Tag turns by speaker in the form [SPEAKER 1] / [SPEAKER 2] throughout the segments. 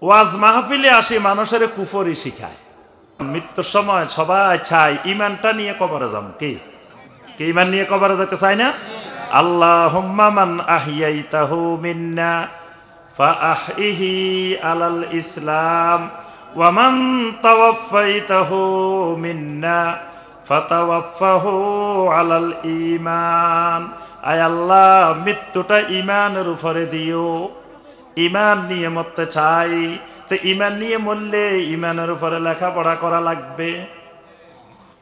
[SPEAKER 1] ওয়াজ মাহফিলে আসি মানুষের কুফরি শিখায়। মৃত্যুর সময় সবাই চাই ইমানটা নিয়ে কবরে যাম। কি ইমান নিয়ে কবরে যেতে চাই না? আল্লাহুম্মা মান আহিয়াইতাহু মিন্না ফাআহইহি আলাল ইসলাম ওয়া মান তাওয়াফাইতাহু মিন্না ফাতাওয়াফাহু আলাল ঈমান। আয় আল্লাহ, মৃত্যুটা ঈমানের উপরে দিও। ঈমান নিয়ে মরতে চাই, তো ঈমান নিয়ে মরলে ঈমানের উপরে লেখাপড়া করা লাগবে।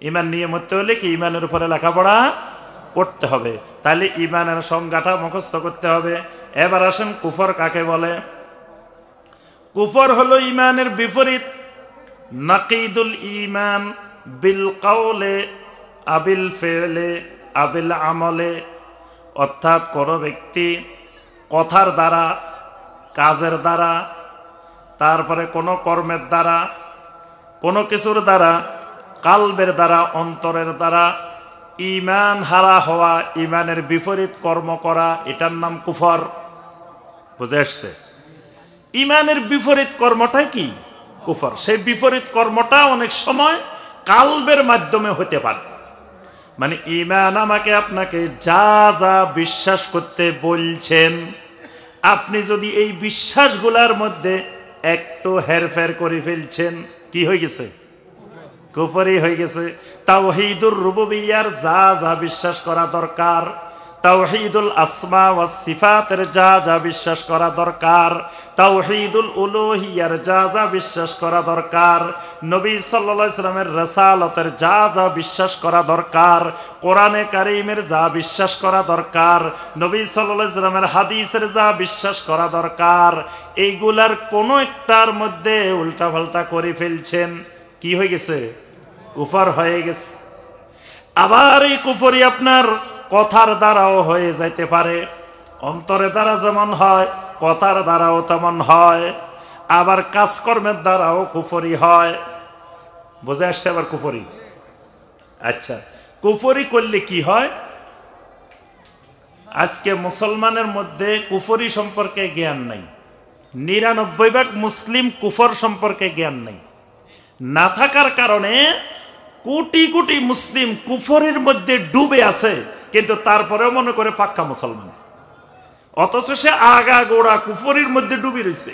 [SPEAKER 1] ঈমান নিয়ে মরতে হলে কি ঈমানের উপরে লেখাপড়া করতে হবে। তাহলে ঈমানের সংজ্ঞাটা মুখস্থ করতে হবে। এবার আসেন কুফর কাকে বলে। কুফর হলো ঈমানের বিপরীত। নাকিদুল ঈমান বিল কাউলে আবিল ফেলে আবিল আমলে, অর্থাৎ কোনো ব্যক্তি কথার দ্বারা, কাজের দ্বারা, তারপরে কোনো কর্মের দ্বারা, কোনো কিছুর দ্বারা, কালবের দ্বারা, অন্তরের দ্বারা ঈমান হারা হওয়া, ঈমানের বিপরীত কর্ম করা, এটার নাম কুফর। বুঝে আসছে? ঈমানের বিপরীত কর্মটাই কি? কুফর। সেই বিপরীত কর্মটা অনেক সময় কালবের মাধ্যমে হতে পারে। মানে ঈমান আমাকে আপনাকে যা যা বিশ্বাস করতে বলছেন, আপনি যদি এই বিশ্বাসগুলার মধ্যে একটু হেরফের করে ফেলছেন, কি হয়ে গেছে? কুফরি হয়ে গেছে। তাওহীদুর রুবুবিয়্যার যা যা বিশ্বাস করা দরকার, তাওহীদুল আসমা ওয়াস সিফাতের যা যা বিশ্বাস করা দরকার, তাওহীদুল উলুহিয়্যার যা যা বিশ্বাস করা দরকার, নবী সাল্লাল্লাহু আলাইহি সাল্লামের রিসালাতের যা যা বিশ্বাস করা দরকার, কোরআনে কারীমের যা বিশ্বাস করা দরকার, নবী সাল্লাল্লাহু আলাইহি সাল্লামের হাদিসের যা বিশ্বাস করা দরকার, এইগুলার কোনো একটার মধ্যে উল্টাপাল্টা করে ফেলছেন, কি হয়ে গেছে? কুফর হয়ে গেছে। আবার এই কুফরি আপনার কথার দ্বারাও হয়ে যাইতে পারে। অন্তরের দ্বারা যেমন হয়, কথার দ্বারাও তেমন হয়। আবার কাজকর্মের দ্বারাও কুফরি হয়। বুঝে আসছে আবার কুফরি? আচ্ছা, কুফরি করলে কি হয়? আজকে মুসলমানের মধ্যে কুফরি সম্পর্কে জ্ঞান নাই। ৯৯% মুসলিম কুফর সম্পর্কে জ্ঞান নাই। না থাকার কারণে কোটি কোটি মুসলিম কুফরের মধ্যে ডুবে আছে, কিন্তু তারপরেও মনে করে পাক্কা মুসলমান, অথচ সে আগা গোড়া কুফরের মধ্যে ডুবে রয়েছে।